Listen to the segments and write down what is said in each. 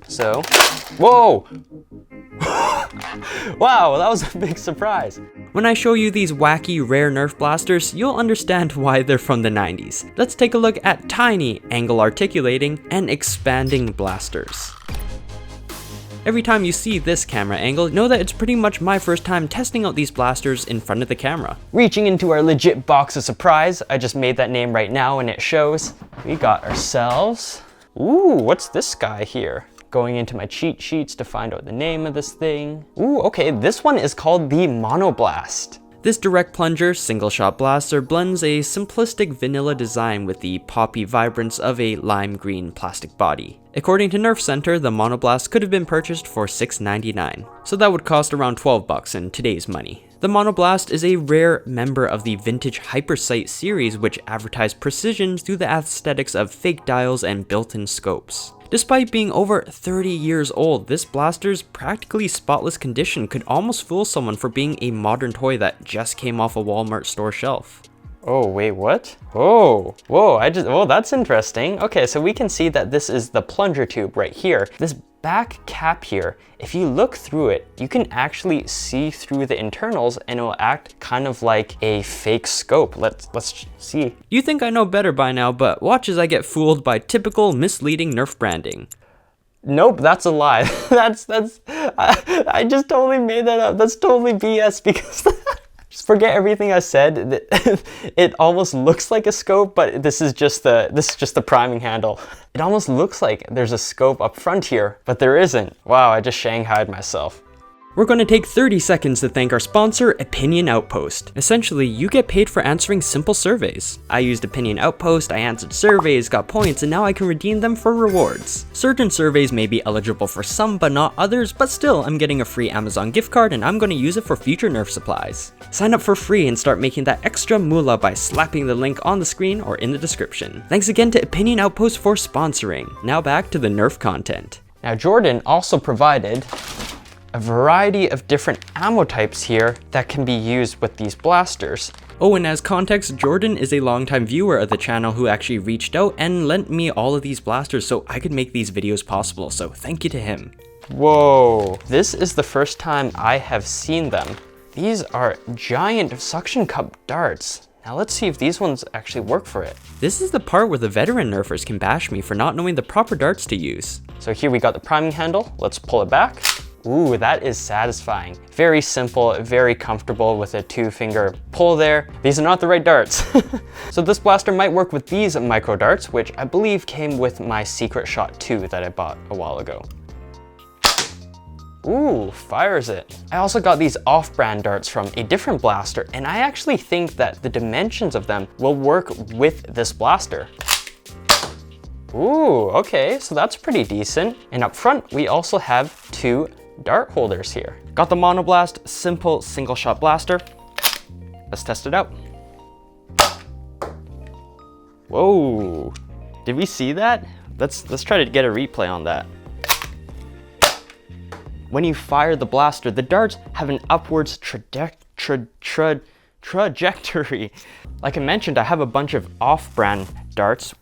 So, whoa! Wow, that was a big surprise. When I show you these wacky rare Nerf blasters, you'll understand why they're from the 90s. Let's take a look at tiny, angle articulating, and expanding blasters. Every time you see this camera angle, know that it's pretty much my first time testing out these blasters in front of the camera. Reaching into our legit box of surprise, I just made that name right now and it shows. We got ourselves, ooh, what's this guy here? Going into my cheat sheets to find out the name of this thing. Ooh, okay, this one is called the Monoblast. This direct plunger single shot blaster blends a simplistic vanilla design with the poppy vibrance of a lime green plastic body. According to Nerf Center, the Monoblast could have been purchased for $6.99, so that would cost around $12 in today's money. The Monoblast is a rare member of the vintage Hypersight series, which advertised precision through the aesthetics of fake dials and built-in scopes. Despite being over 30 years old, this blaster's practically spotless condition could almost fool someone for being a modern toy that just came off a Walmart store shelf. Oh, wait, what? Oh, whoa, oh, that's interesting. Okay, so we can see that this is the plunger tube right here. This back cap here, if you look through it, you can actually see through the internals and it will act kind of like a fake scope. Let's see. You think I know better by now, but watch as I get fooled by typical misleading Nerf branding. Nope, that's a lie. I just totally made that up. That's totally BS because just forget everything I said. It almost looks like a scope, but this is just the priming handle. It almost looks like there's a scope up front here, but there isn't. Wow, I just shanghaied myself. We're going to take 30 seconds to thank our sponsor, Opinion Outpost. Essentially, you get paid for answering simple surveys. I used Opinion Outpost, I answered surveys, got points, and now I can redeem them for rewards. Certain surveys may be eligible for some but not others, but still, I'm getting a free Amazon gift card and I'm going to use it for future Nerf supplies. Sign up for free and start making that extra moolah by slapping the link on the screen or in the description. Thanks again to Opinion Outpost for sponsoring. Now back to the Nerf content. Now Jordan also provided a variety of different ammo types here that can be used with these blasters. Oh, and as context, Jordan is a longtime viewer of the channel who actually reached out and lent me all of these blasters so I could make these videos possible, so thank you to him. Whoa, this is the first time I have seen them. These are giant suction cup darts. Now let's see if these ones actually work for it. This is the part where the veteran nerfers can bash me for not knowing the proper darts to use. So here we got the priming handle, let's pull it back. Ooh, that is satisfying. Very simple, very comfortable with a 2-finger pull there. These are not the right darts. So this blaster might work with these micro darts, which I believe came with my Secret Shot 2 that I bought a while ago. Ooh, fires it. I also got these off-brand darts from a different blaster, and I actually think that the dimensions of them will work with this blaster. Ooh, okay, so that's pretty decent. And up front, we also have 2 dart holders here. Got the Monoblast simple single shot blaster. Let's test it out. Whoa, did we see that? Let's try to get a replay on that. When you fire the blaster, the darts have an upwards trajectory. Like I mentioned, I have a bunch of off-brand darts.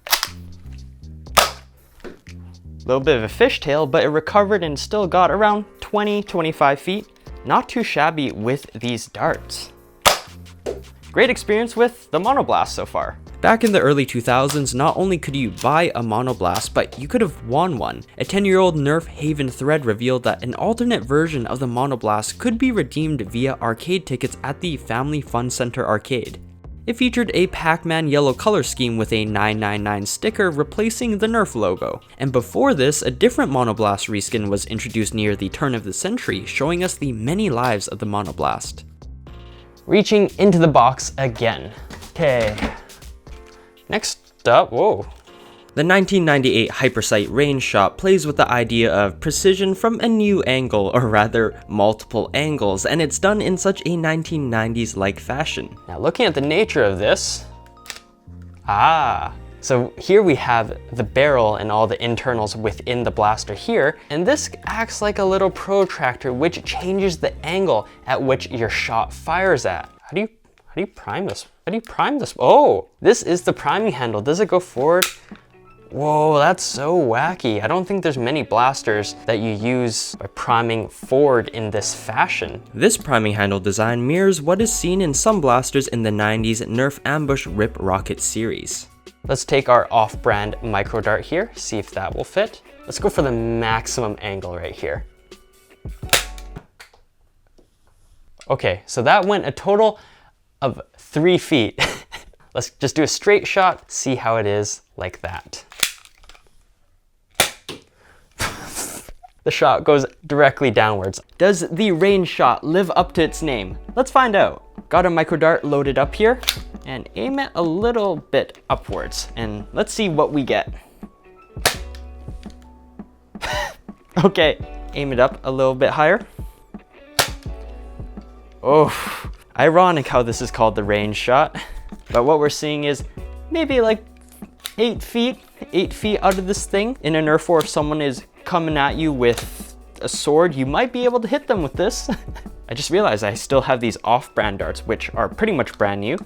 A little bit of a fishtail, but it recovered and still got around 20-25 feet. Not too shabby with these darts. Great experience with the Monoblast so far. Back in the early 2000s, not only could you buy a Monoblast, but you could have won one. A 10-year-old Nerf Haven thread revealed that an alternate version of the Monoblast could be redeemed via arcade tickets at the Family Fun Center arcade. It featured a Pac-Man yellow color scheme with a 999 sticker replacing the Nerf logo. And before this, a different Monoblast reskin was introduced near the turn of the century, showing us the many lives of the Monoblast. Reaching into the box again. Okay. Next up, whoa. The 1998 Hypersight Rainshot plays with the idea of precision from a new angle, or rather, multiple angles, and it's done in such a 1990s-like fashion. Now looking at the nature of this, so here we have the barrel and all the internals within the blaster here, and this acts like a little protractor which changes the angle at which your shot fires at. How do you prime this? How do you prime this? Oh, this is the priming handle. Does it go forward? Whoa, that's so wacky. I don't think there's many blasters that you use by priming forward in this fashion. This priming handle design mirrors what is seen in some blasters in the 90s Nerf Ambush Rip Rocket series. Let's take our off-brand micro dart here, see if that will fit. Let's go for the maximum angle right here. Okay, so that went a total of 3 feet. Let's just do a straight shot, see how it is like that. The shot goes directly downwards. Does the Rainshot live up to its name? Let's find out. Got a micro dart loaded up here and aim it a little bit upwards and let's see what we get. Okay, aim it up a little bit higher. Oh, ironic how this is called the Rainshot. But what we're seeing is maybe like 8 feet out of this thing. In a Nerf war, if someone is coming at you with a sword, you might be able to hit them with this. I just realized I still have these off-brand darts, which are pretty much brand new.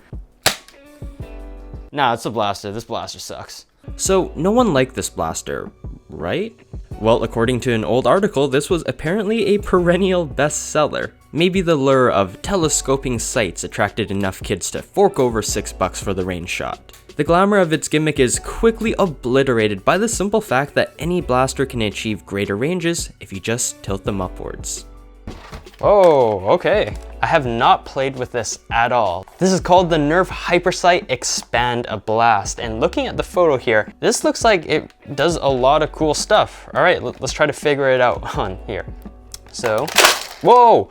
Nah, it's a blaster. This blaster sucks. So no one liked this blaster, right? Well, according to an old article, this was apparently a perennial bestseller. Maybe the lure of telescoping sights attracted enough kids to fork over $6 for the Rainshot. The glamour of its gimmick is quickly obliterated by the simple fact that any blaster can achieve greater ranges if you just tilt them upwards. Oh, okay. I have not played with this at all. This is called the Nerf Hypersight Expand Blast, and looking at the photo here, this looks like it does a lot of cool stuff. All right, let's try to figure it out on here. So, whoa!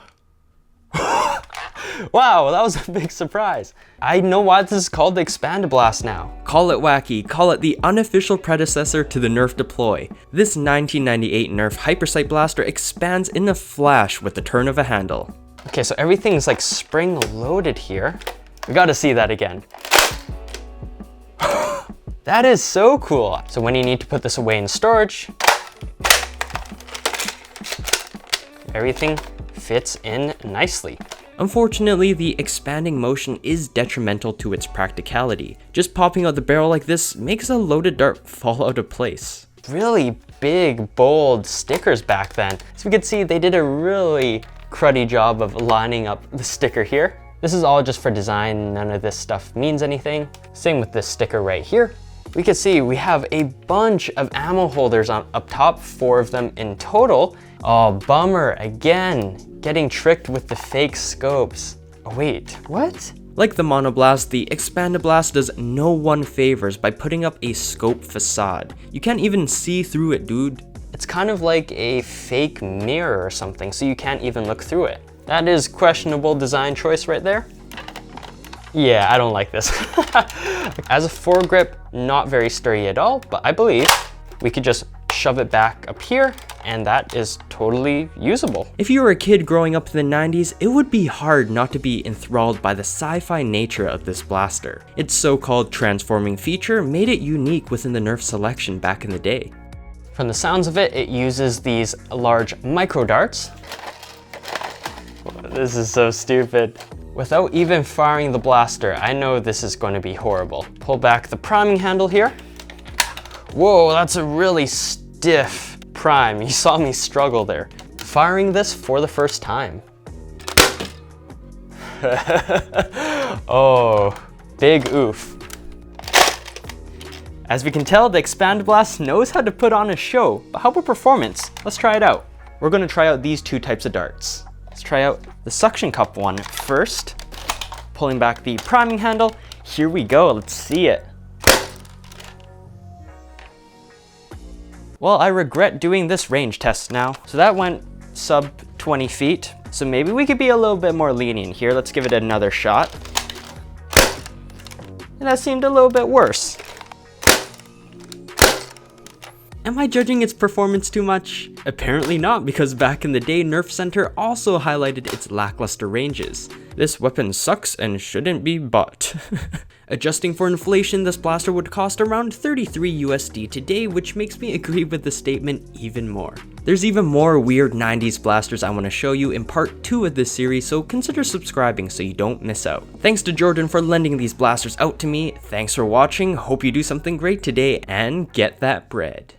Wow, that was a big surprise. I know why this is called the Expand Blast now. Call it wacky, call it the unofficial predecessor to the Nerf Deploy. This 1998 Nerf Hypersight Blaster expands in a flash with the turn of a handle. Okay, so everything's like spring loaded here. We gotta see that again. That is so cool. So when you need to put this away in storage, everything fits in nicely. Unfortunately, the expanding motion is detrimental to its practicality. Just popping out the barrel like this makes a loaded dart fall out of place. Really big, bold stickers back then. So we could see they did a really cruddy job of lining up the sticker here. This is all just for design, none of this stuff means anything. Same with this sticker right here. We can see we have a bunch of ammo holders up top, 4 of them in total. Oh, bummer, again, getting tricked with the fake scopes. Oh wait, what? Like the Monoblast, the Expand Blast does no one favors by putting up a scope facade. You can't even see through it, dude. It's kind of like a fake mirror or something, so you can't even look through it. That is questionable design choice right there. Yeah, I don't like this. As a foregrip, not very sturdy at all, but I believe we could just shove it back up here, and that is totally usable. If you were a kid growing up in the 90s, it would be hard not to be enthralled by the sci-fi nature of this blaster. Its so-called transforming feature made it unique within the Nerf selection back in the day. From the sounds of it, it uses these large micro darts. This is so stupid. Without even firing the blaster, I know this is going to be horrible. Pull back the priming handle here. Whoa, that's a really stiff prime. You saw me struggle there. Firing this for the first time. Oh, big oof. As we can tell, the Expand Blast knows how to put on a show, but how about performance? Let's try it out. We're gonna try out these 2 types of darts. Let's try out the suction cup one first. Pulling back the priming handle. Here we go, let's see it. Well, I regret doing this range test now. So that went sub 20 feet. So maybe we could be a little bit more lenient here. Let's give it another shot. And that seemed a little bit worse. Am I judging its performance too much? Apparently not, because back in the day, Nerf Center also highlighted its lackluster ranges. This weapon sucks and shouldn't be bought. Adjusting for inflation, this blaster would cost around $33 USD today, which makes me agree with the statement even more. There's even more weird 90s blasters I want to show you in part 2 of this series, so consider subscribing so you don't miss out. Thanks to Jordan for lending these blasters out to me. Thanks for watching, hope you do something great today and get that bread.